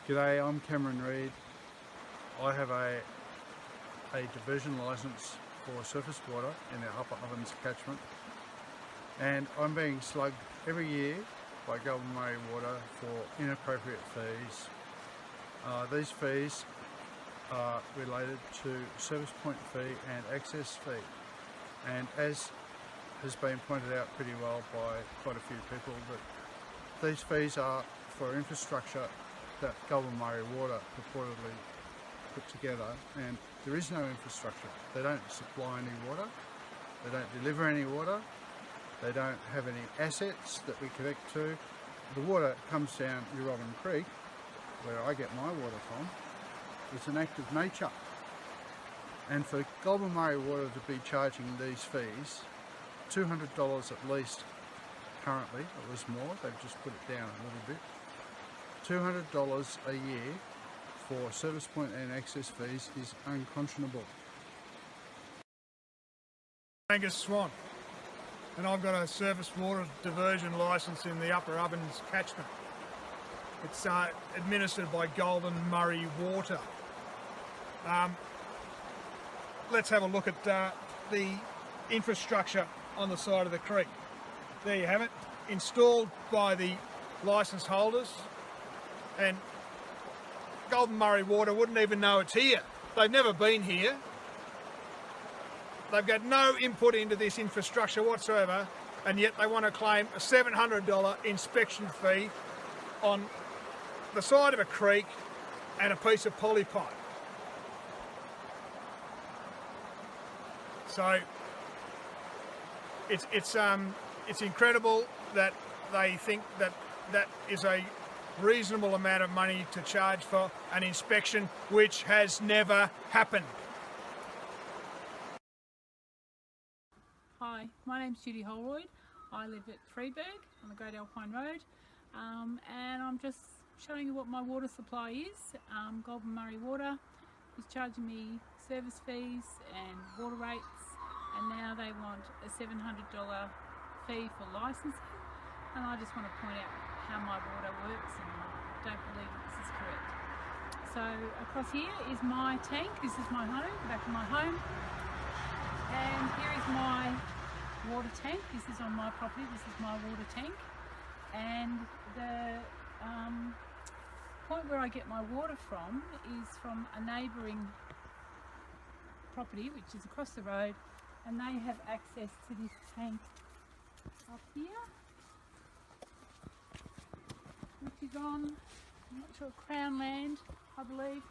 G'day, I'm Cameron Reid. I have a diversion licence for surface water in the Upper Ovens catchment, and I'm being slugged every year by Goulburn-Murray Water for inappropriate fees. These fees are related to service point fee and access fee, and as has been pointed out pretty well by quite a few people, that these fees are for infrastructure that Goulburn-Murray Water purportedly put together, and there is no infrastructure. They don't supply any water, they don't deliver any water, they don't have any assets that we connect to. The water comes down Urobin Creek, where I get my water from. It's an act of nature, and for Goulburn-Murray Water to be charging these fees, $200 at least currently, it was more, they've just put it down a little bit, $200 a year for service point and access fees is unconscionable. Angus Swan, and I've got a surface water diversion licence in the Upper Ovens catchment. It's administered by Goulburn-Murray Water. Let's have a look at the infrastructure on the side of the creek. There you have it, installed by the licence holders, and Goulburn-Murray Water wouldn't even know it's here. They've never been here. They've got no input into this infrastructure whatsoever, and yet they want to claim a $700 inspection fee on the side of a creek and a piece of poly pipe. So it's incredible that they think that that is a reasonable amount of money to charge for an inspection which has never happened. Hi, my name's Judy Holroyd. I live at Freeburg on the Great Alpine Road, and I'm just showing you what my water supply is. Goulburn-Murray Water is charging me service fees and water rates, and now they want a $700 fee for licensing, and I just want to point out how my water works, and I don't believe that this is correct. So across here is my tank. This is my home, back of my home, and here is my water tank. This is on my property. This is my water tank, and the point where I get my water from is from a neighbouring property which is across the road, and they have access to this tank up here, which is on, I'm not sure, Crown land, I believe.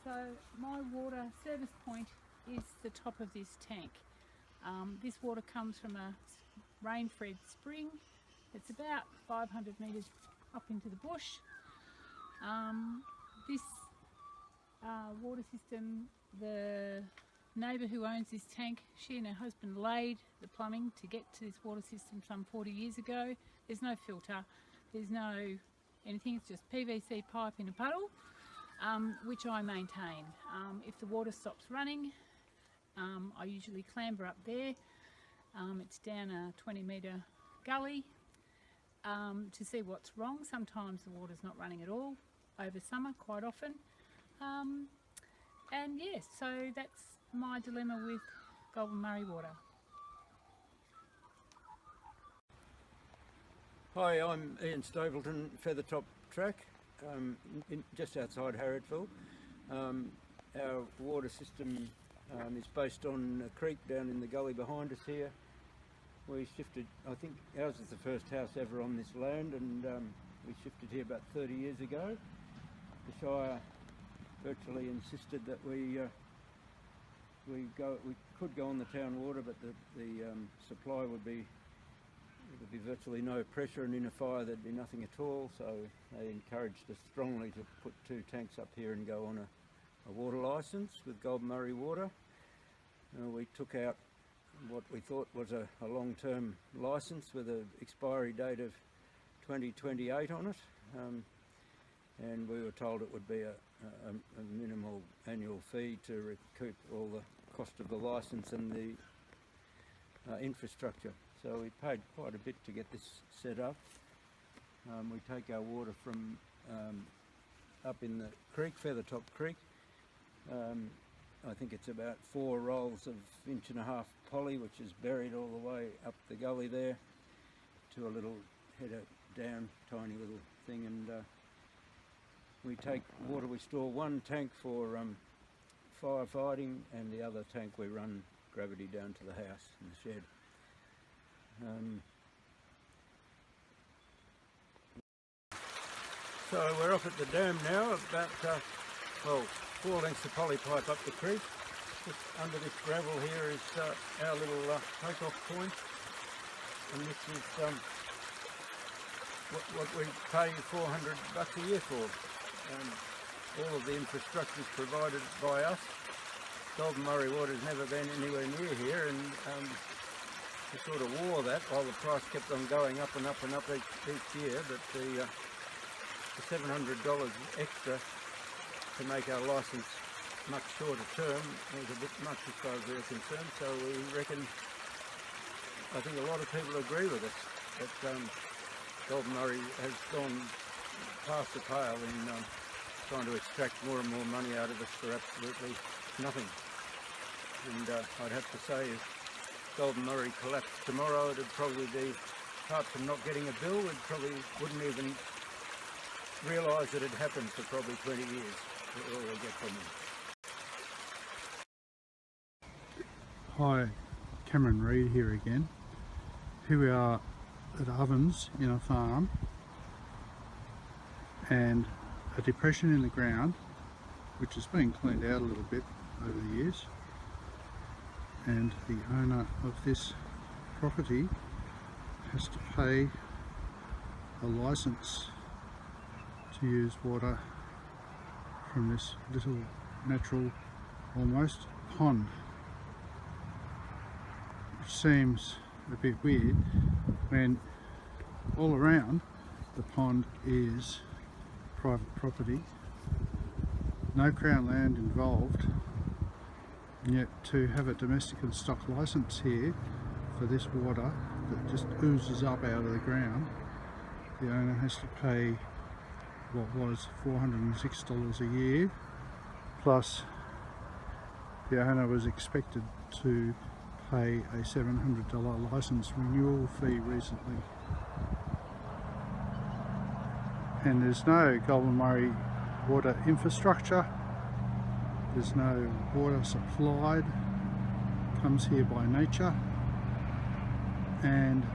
So my water service point is the top of this tank. This water comes from a rain-fed spring. It's about 500 metres up into the bush. This water system, the neighbour who owns this tank, she and her husband laid the plumbing to get to this water system some 40 years ago. There's no filter, there's no anything, it's just PVC pipe in a puddle, which I maintain. If the water stops running, I usually clamber up there. It's down a 20-metre gully to see what's wrong. Sometimes the water's not running at all over summer, quite often. And yes, so that's my dilemma with Goulburn-Murray Water. Hi, I'm Ian Stapleton, Feathertop Track, just outside Harriettville. Our water system is based on a creek down in the gully behind us here. We shifted, I think ours is the first house ever on this land, and we shifted here about 30 years ago. The Shire virtually insisted that we could go on the town water, but the supply would be virtually no pressure, and in a fire there'd be nothing at all. So they encouraged us strongly to put 2 tanks up here and go on a water licence with Goulburn-Murray Water. We took out what we thought was a long-term licence with an expiry date of 2028 on it, and we were told it would be a minimal annual fee to recoup all the cost of the licence and the infrastructure. So we paid quite a bit to get this set up. We take our water from up in the creek, Feathertop Creek. I think it's about 4 rolls of 1.5 inch poly, which is buried all the way up the gully there to a little header down, tiny little thing, and we take water. We store one tank for firefighting, and the other tank we run gravity down to the house in the shed. So we're off at the dam now, about well, 4 lengths of poly pipe up the creek. Just under this gravel here is our little take-off point, and this is what we pay $400 a year for. All of the infrastructure is provided by us. Goulburn-Murray Water has never been anywhere near here, and we sort of wore that while the price kept on going up and up and up each year, but the $700 extra to make our licence much shorter term was a bit much as far as we're concerned, so we reckon, I think a lot of people agree with us that Goulburn-Murray has gone past the pale in trying to extract more and more money out of us for absolutely nothing. And I'd have to say, if Goulburn-Murray collapsed tomorrow, it'd probably be, apart from not getting a bill, we probably wouldn't even realise that it happened for probably 20 years. That's all we'll get from them. Hi, Cameron Reid here again. Here we are at ovens in a farm, and a depression in the ground which has been cleaned out a little bit over the years, and the owner of this property has to pay a licence to use water from this little natural, almost, pond, which seems a bit weird when all around the pond is private property, no Crown land involved, and yet to have a domestic and stock licence here for this water that just oozes up out of the ground, the owner has to pay what was $406 a year, plus the owner was expected to pay a $700 licence renewal fee recently. And there's no Goulburn-Murray water infrastructure, there's no water supplied, comes here by nature, and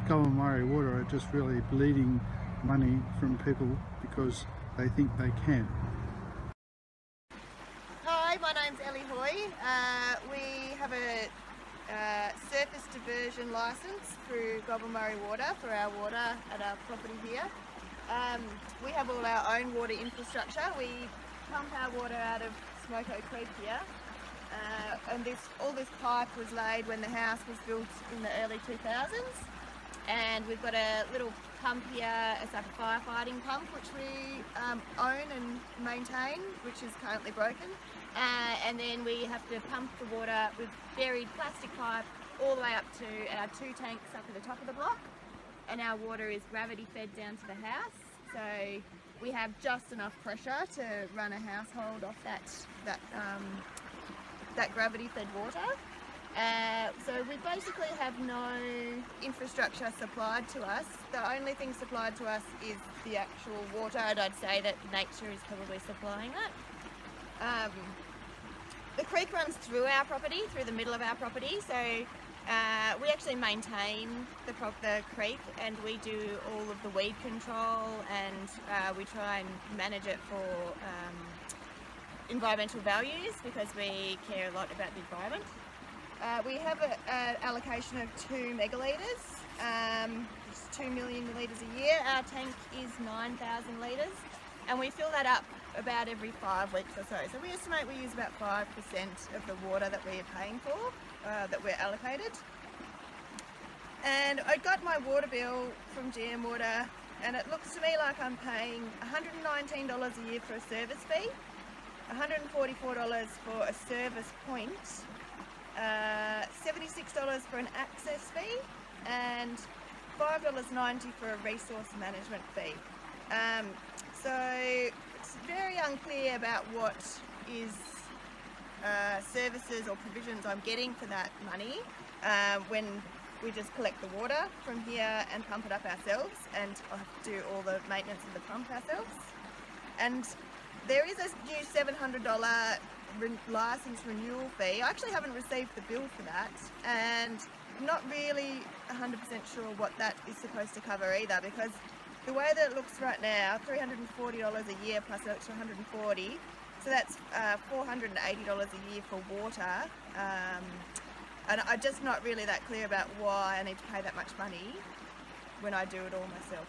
Goulburn-Murray Water are just really bleeding money from people because they think they can. Hi, my name's Ellie Hoy. We have a surface diversion licence through Goulburn-Murray Water for our water at our property here. We have all our own water infrastructure. We pump our water out of Smoko Creek here, and all this pipe was laid when the house was built in the early 2000s, and we've got a little pump here. It's like a firefighting pump which we own and maintain, which is currently broken, and then we have to pump the water with buried plastic pipe all the way up to our 2 tanks up at the top of the block, and our water is gravity fed down to the house, so we have just enough pressure to run a household off that gravity fed water. So we basically have no infrastructure supplied to us. The only thing supplied to us is the actual water, and I'd say that nature is probably supplying that. The creek runs through our property, through the middle of our property, so we actually maintain the creek, and we do all of the weed control, and we try and manage it for environmental values because we care a lot about the environment. We have an allocation of 2 megalitres, it's 2 million litres a year. Our tank is 9,000 litres, and we fill that up about every 5 weeks or so. So we estimate we use about 5% of the water that we are paying for, that we're allocated. And I got my water bill from GM Water, and it looks to me like I'm paying $119 a year for a service fee, $144 for a service point, $76 for an access fee, and $5.90 for a resource management fee. So it's very unclear about what is services or provisions I'm getting for that money when we just collect the water from here and pump it up ourselves, and I have to do all the maintenance of the pump ourselves. And there is a new $700 licence renewal fee. I actually haven't received the bill for that, and I'm not really 100% sure what that is supposed to cover either, because the way that it looks right now, $340 a year plus an extra $140, so that's $480 a year for water, and I'm just not really that clear about why I need to pay that much money when I do it all myself.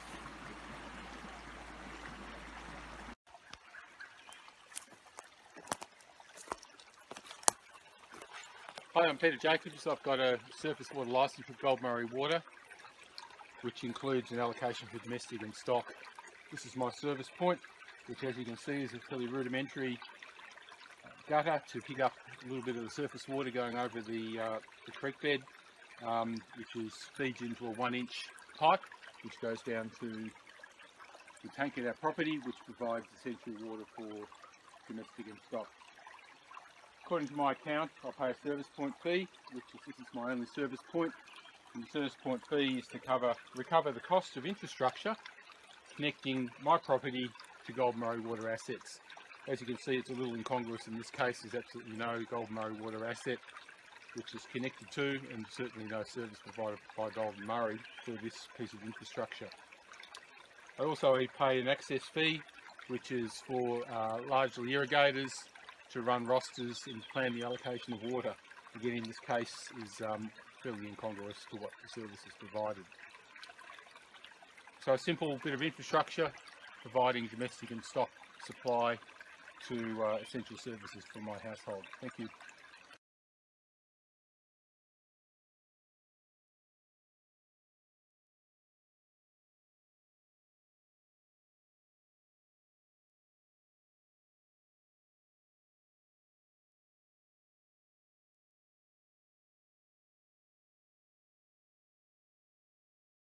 Hi, I'm Peter Jacobs. I've got a surface water licence with Goulburn-Murray Water, which includes an allocation for domestic and stock. This is my service point, which, as you can see, is a fairly rudimentary gutter to pick up a little bit of the surface water going over the creek bed, which feeds into a 1-inch pipe which goes down to the tank at our property, which provides essential water for domestic and stock. According to my account, I pay a service point fee, which this is my only service point. And the service point fee is to recover the cost of infrastructure connecting my property to Goulburn-Murray Water assets. As you can see, it's a little incongruous in this case. There's absolutely no Goulburn-Murray Water asset which is connected to, and certainly no service provided by Goulburn-Murray for this piece of infrastructure. I also pay an access fee, which is for largely irrigators to run rosters and plan the allocation of water. Again, in this case, is fairly incongruous to what the service is provided. So a simple bit of infrastructure providing domestic and stock supply to essential services for my household. Thank you.